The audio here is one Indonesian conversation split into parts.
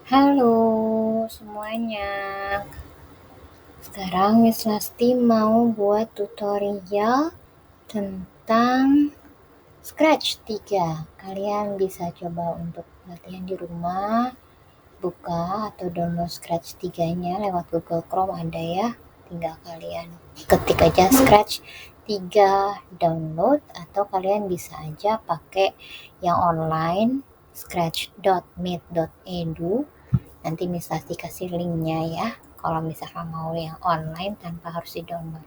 Halo semuanya. Sekarang Miss Lasti mau buat tutorial tentang Scratch 3. Kalian bisa coba untuk latihan di rumah, buka atau download Scratch 3-nya lewat Google Chrome ada ya. Tinggal kalian ketik aja Scratch 3 download, atau kalian bisa aja pakai yang online scratch.meet.edu. Nanti Miss Lasti kasih linknya ya, kalau misalkan mau yang online tanpa harus di-download.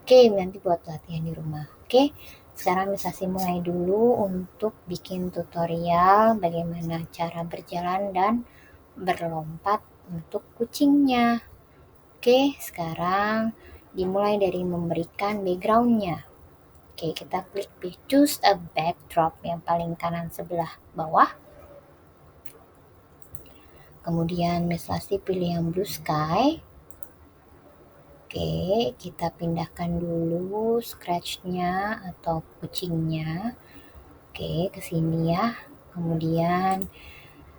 Oke, nanti buat latihan di rumah. Oke, sekarang Miss Lasti mulai dulu untuk bikin tutorial bagaimana cara berjalan dan berlompat untuk kucingnya. Oke, sekarang dimulai dari memberikan backgroundnya. Oke, kita klik choose a backdrop yang paling kanan sebelah bawah. Kemudian Miss Lasti pilih yang blue sky. Oke, kita pindahkan dulu scratch-nya atau kucingnya. Oke, ke sini ya. Kemudian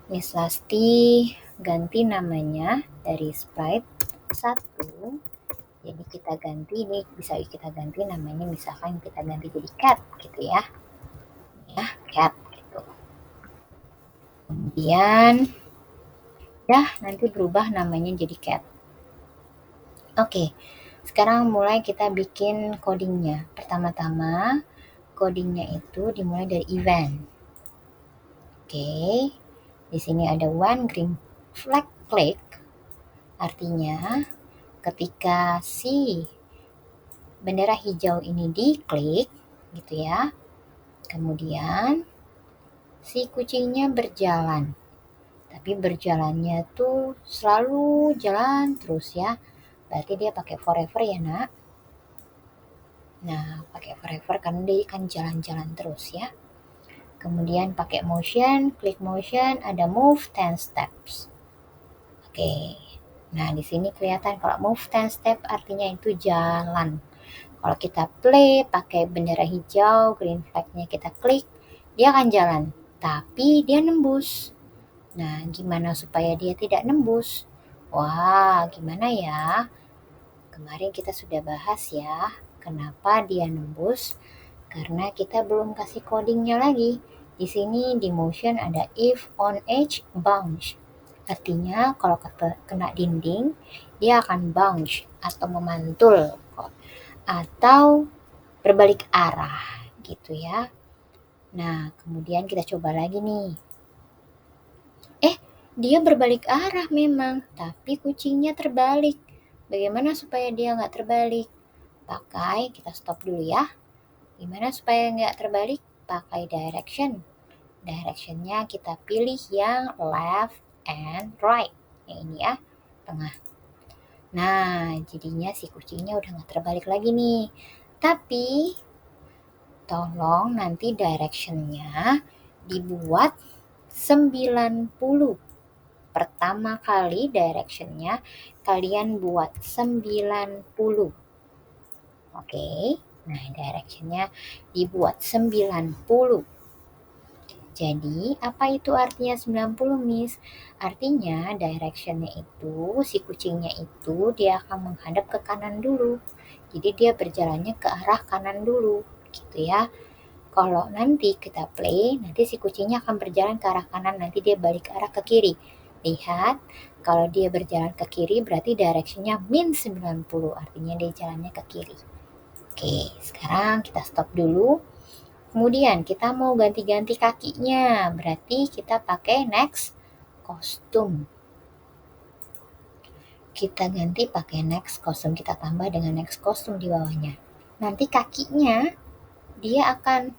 Miss Lasti ganti namanya dari sprite 1. Jadi kita ganti, ini bisa kita ganti namanya, misalkan kita ganti jadi cat gitu ya. Ya, cat gitu. Kemudian nanti berubah namanya jadi cat. Oke, sekarang mulai kita bikin codingnya. Pertama-tama codingnya itu dimulai dari event. Oke, di sini ada one green flag click, artinya ketika si bendera hijau ini diklik gitu ya, kemudian si kucingnya berjalan. Tapi berjalannya tuh selalu jalan terus ya. Berarti dia pakai forever ya, Nak. Nah, pakai forever kan dia kan jalan-jalan terus ya. Kemudian pakai motion, klik motion, ada move 10 steps. Oke. Nah, di sini kelihatan kalau move 10 step artinya itu jalan. Kalau kita play pakai bendera hijau, green flag-nya kita klik, dia akan jalan. Tapi dia nembus. Nah, gimana supaya dia tidak nembus? Wah, gimana ya? Kemarin kita sudah bahas ya, kenapa dia nembus? Karena kita belum kasih codingnya lagi. Di sini di motion ada if on edge bounce. Artinya kalau kena dinding, dia akan bounce atau memantul atau berbalik arah gitu ya. Nah, kemudian kita coba lagi nih. Dia berbalik arah memang, tapi kucingnya terbalik. Bagaimana supaya dia nggak terbalik? Kita stop dulu ya. Gimana supaya nggak terbalik? Pakai direction. Directionnya kita pilih yang left and right. Yang ini ya, tengah. Nah, jadinya si kucingnya udah nggak terbalik lagi nih. Tapi, tolong nanti directionnya dibuat 90. Pertama kali directionnya kalian buat 90. Oke, nah directionnya dibuat 90. Jadi apa itu artinya 90, Miss? Artinya directionnya itu, si kucingnya itu dia akan menghadap ke kanan dulu. Jadi dia berjalannya ke arah kanan dulu gitu ya. Kalau nanti kita play, nanti si kucingnya akan berjalan ke arah kanan, nanti dia balik ke arah ke kiri. Lihat, kalau dia berjalan ke kiri berarti directionnya min 90, artinya dia jalannya ke kiri. Oke, sekarang kita stop dulu. Kemudian kita mau ganti-ganti kakinya, berarti kita pakai next costume. Kita ganti pakai next costume, kita tambah dengan next costume di bawahnya. Nanti kakinya dia akan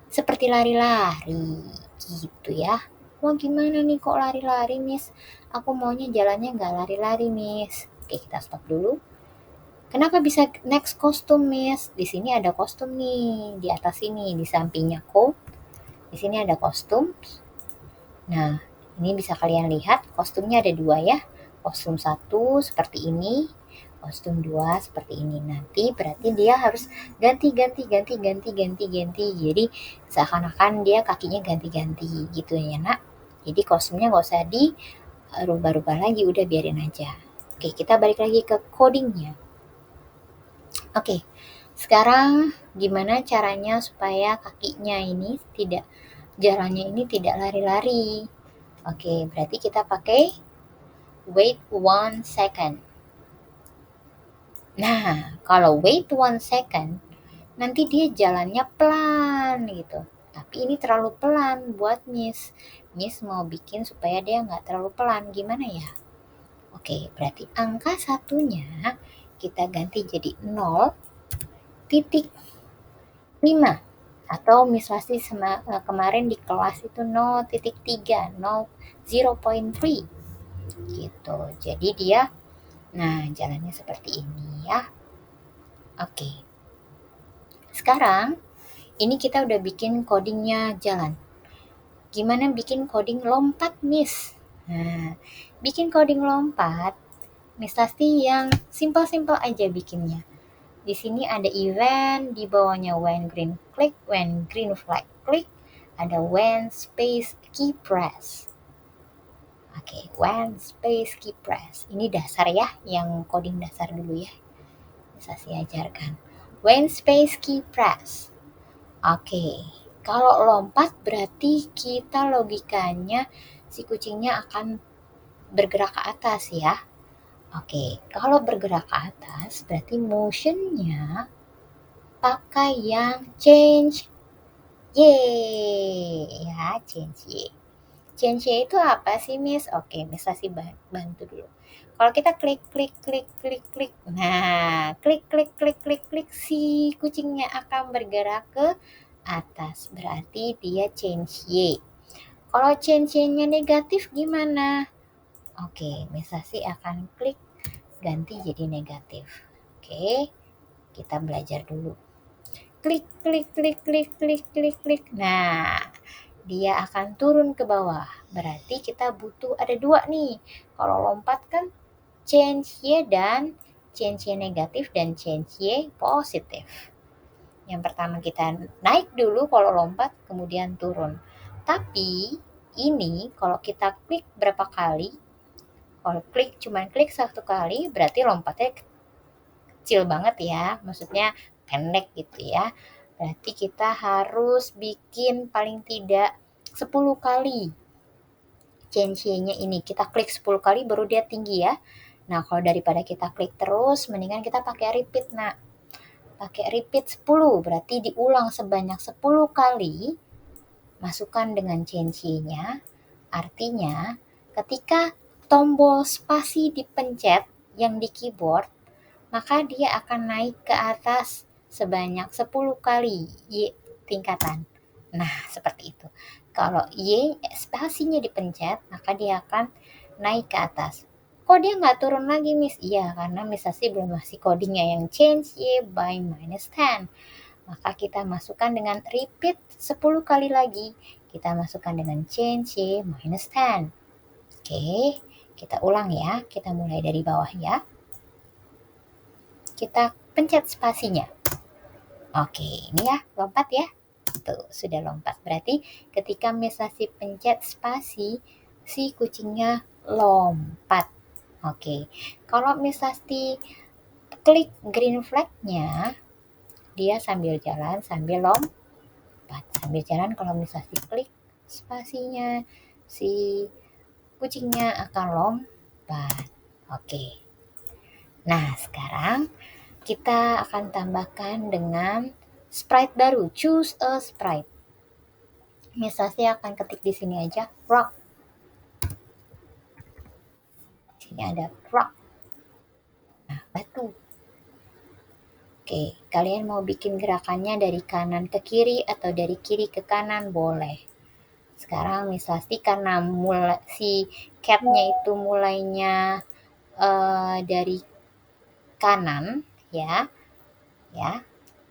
seperti lari-lari gitu ya. Wah, gimana nih kok lari-lari, Miss? Aku maunya jalannya nggak lari-lari, Miss. Oke, kita stop dulu. Kenapa bisa next costume, Miss? Di sini ada kostum nih, di atas sini, di sampingnya code. Di sini ada kostum. Nah, ini bisa kalian lihat kostumnya ada 2 ya. Kostum 1 seperti ini, kostum 2 seperti ini. Nanti berarti dia harus ganti. Jadi seakan-akan dia kakinya ganti-ganti gitu ya, Nak. Jadi kostumnya nggak usah dirubah-rubah lagi, udah biarin aja. Oke, kita balik lagi ke codingnya. Oke, sekarang gimana caranya supaya kakinya ini tidak, jalannya ini tidak lari-lari. Oke, berarti kita pakai wait 1 second. Nah, kalau wait 1 second, nanti dia jalannya pelan gitu. Tapi ini terlalu pelan buat Miss. Miss mau bikin supaya dia nggak terlalu pelan. Gimana ya? Oke, berarti angka satunya kita ganti jadi 0,5. Atau misalnya kemarin di kelas itu 0,3, 0,3 gitu. Jadi dia, nah jalannya seperti ini ya. Oke, sekarang ini kita udah bikin codingnya jalan. Gimana bikin coding lompat, Miss? Nah, bikin coding lompat, Miss Lasti yang simpel-simpel aja bikinnya. Di sini ada event, di bawahnya when green click, when green flag click, ada when space key press. Oke, when space key press. Ini dasar ya, yang coding dasar dulu ya. Bisa saya ajarkan. When space key press. Oke, kalau lompat berarti kita logikanya si kucingnya akan bergerak ke atas ya. Oke, kalau bergerak ke atas berarti motionnya pakai yang change Y ya, change Y. Change Y itu apa sih, Miss? Oke, Miss kasih bantu dulu. Kalau kita klik klik klik klik klik, nah klik klik klik klik klik si kucingnya akan bergerak ke atas, berarti dia change Y. Kalau change Y-nya negatif gimana? Oke, Miss Sasi akan klik ganti jadi negatif. Oke, kita belajar dulu. Klik klik klik klik klik klik klik. Nah, dia akan turun ke bawah. Berarti kita butuh ada 2 nih. Kalau lompat kan change Y dan change Y negatif dan change Y positif. Yang pertama kita naik dulu kalau lompat, kemudian turun. Tapi ini kalau kita klik berapa kali, kalau klik cuma klik 1 kali, berarti lompatnya kecil banget ya, maksudnya pendek gitu ya. Berarti kita harus bikin paling tidak 10 kali change Y-nya ini. Kita klik 10 kali baru dia tinggi ya. Nah, kalau daripada kita klik terus, mendingan kita pakai repeat. Nah, pakai repeat 10, berarti diulang sebanyak 10 kali, masukkan dengan change Y-nya. Artinya, ketika tombol spasi dipencet yang di keyboard, maka dia akan naik ke atas sebanyak 10 kali Y tingkatan. Nah, seperti itu. Kalau Y spasinya dipencet, maka dia akan naik ke atas. Kok dia nggak turun lagi, Miss? Iya, karena Miss Sasi belum masih codingnya yang change Y by -10. Maka kita masukkan dengan repeat 10 kali lagi. Kita masukkan dengan change Y -10. Oke, kita ulang ya. Kita mulai dari bawah ya. Kita pencet spasinya. Oke, ini ya, lompat ya. Tuh, sudah lompat. Berarti ketika Miss Sasi pencet spasi, si kucingnya lompat. Oke, kalau Miss Sasi klik green flag-nya, dia sambil jalan, sambil lompat. Sambil jalan kalau Miss Sasi klik spasinya, si kucingnya akan lompat. Oke. Nah, sekarang kita akan tambahkan dengan sprite baru. Choose a sprite. Misalnya akan ketik di sini aja rock. Sini ada rock. Nah, batu. Oke, kalian mau bikin gerakannya dari kanan ke kiri atau dari kiri ke kanan boleh. Sekarang misalnya karena si cat-nya itu mulainya dari kanan ya,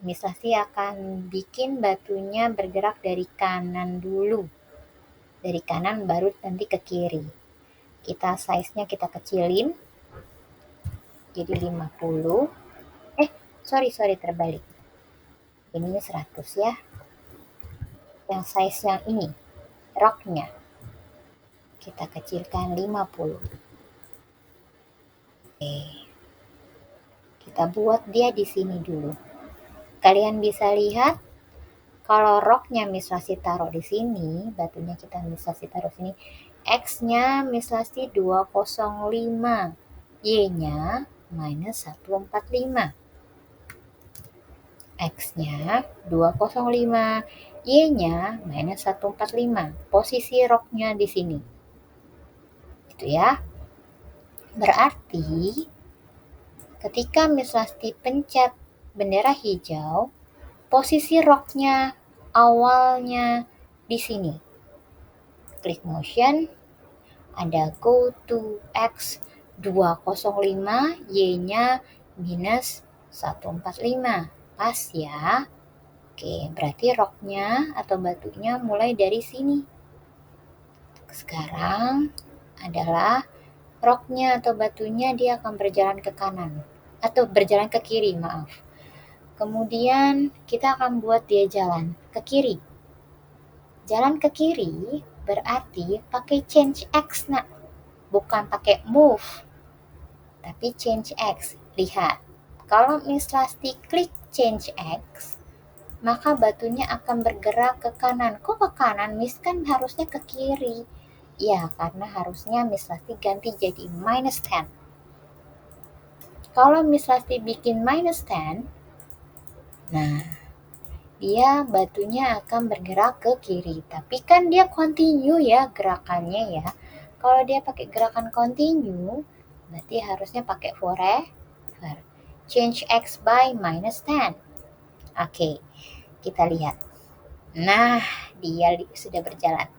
Miss Lasti akan bikin batunya bergerak dari kanan dulu. Dari kanan baru nanti ke kiri. Kita size-nya kita kecilin. Jadi 50. Sorry terbalik. Ini 100 ya. Yang size yang ini, rock-nya. Kita kecilkan 50. Oke. Kita buat dia di sini dulu. Kalian bisa lihat kalau roknya misalnya taruh di sini, batunya kita misalnya taruh sini, X-nya misalnya 205, Y-nya minus 145. X-nya 205, Y-nya minus 145. Posisi roknya di sini. Gitu ya. Berarti ketika Miss Lasti pencet bendera hijau, posisi roknya awalnya di sini. Klik motion, ada go to X 205, Y-nya minus 145. Pas ya. Oke, berarti roknya atau batunya mulai dari sini. Sekarang adalah roknya atau batunya dia akan berjalan ke kanan. Atau berjalan ke kiri, maaf. Kemudian kita akan buat dia jalan ke kiri. Jalan ke kiri berarti pakai change X, nak. Bukan pakai move, tapi change X. Lihat, kalau Miss Lasti klik change X, maka batunya akan bergerak ke kanan. Kok ke kanan, Miss? Kan harusnya ke kiri. Ya, karena harusnya Miss Lasti ganti jadi minus 10. Kalau Miss Lasti bikin minus 10, nah, dia batunya akan bergerak ke kiri. Tapi kan dia continue ya gerakannya ya. Kalau dia pakai gerakan continue, berarti harusnya pakai forever. Change X by minus 10. Oke, kita lihat. Nah, dia sudah berjalan.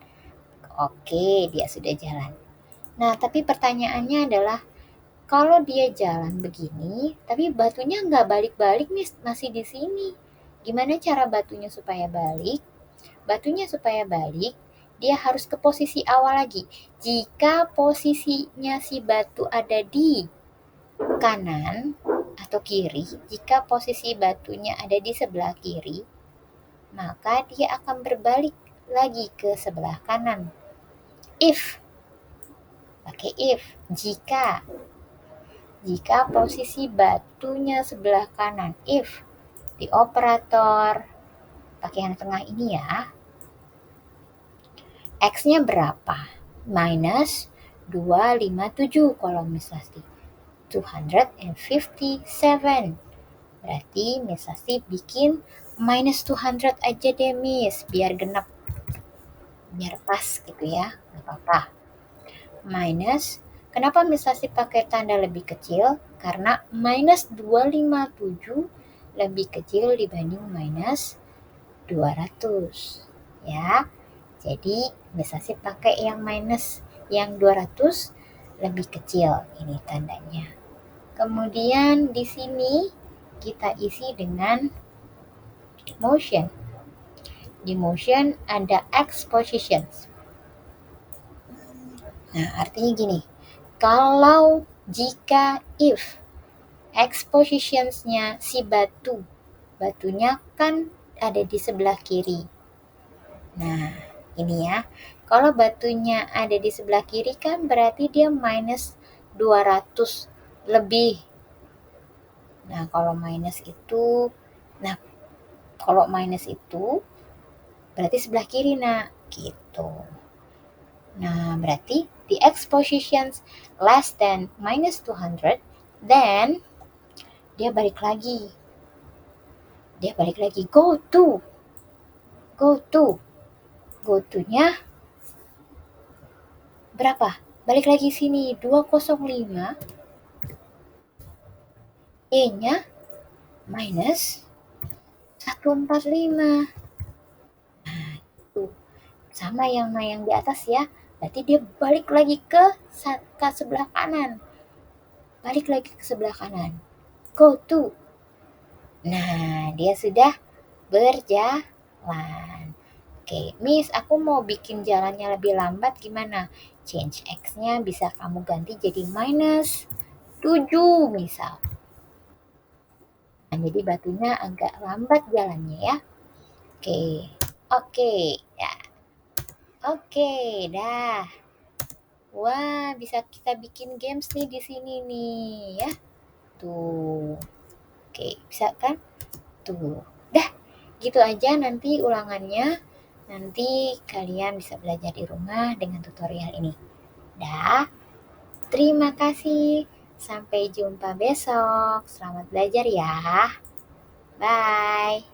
Oke, dia sudah jalan. Nah, tapi pertanyaannya adalah, kalau dia jalan begini, tapi batunya nggak balik-balik nih, masih di sini. Gimana cara batunya supaya balik? Batunya supaya balik, dia harus ke posisi awal lagi. Jika posisinya si batu ada di kanan atau kiri, jika posisi batunya ada di sebelah kiri, maka dia akan berbalik lagi ke sebelah kanan. If, pakai if, jika posisi batunya sebelah kanan, if di operator pakai yang tengah ini ya, X-nya berapa? Minus 257 kalau Miss Lasti. 257. Berarti Miss Lasti bikin minus 200 aja deh, Miss, biar genap. Biar pas gitu ya, nggak apa-apa. Minus, kenapa Miss Lasti pakai tanda lebih kecil? Karena minus 257 lebih kecil dibanding minus 200. Ya, jadi Miss Asti pakai yang minus, yang 200 lebih kecil ini tandanya. Kemudian di sini kita isi dengan motion. Di motion ada X positions. Nah, artinya gini, kalau jika if X positionsnya si batunya kan ada di sebelah kiri. Nah, ini ya, kalau batunya ada di sebelah kiri kan berarti dia minus 200 lebih. Nah, kalau minus itu, berarti sebelah kiri, nak, gitu. Nah, berarti the X positions less than minus 200, then dia balik lagi. Go to-nya berapa? Balik lagi sini, 205. Y-nya minus 145. Nah, itu sama yang di atas ya. Berarti dia balik lagi ke sebelah kanan. Go to. Nah, dia sudah berjalan. Oke, Miss, aku mau bikin jalannya lebih lambat gimana? Change X-nya bisa kamu ganti jadi minus 7 misal. Nah, jadi batunya agak lambat jalannya ya. Oke, ya. Oke, dah. Wah, bisa kita bikin games nih di sini nih ya. Tuh. Oke, bisa kan? Tuh. Dah, gitu aja nanti ulangannya. Nanti kalian bisa belajar di rumah dengan tutorial ini. Dah, terima kasih. Sampai jumpa besok. Selamat belajar ya. Bye.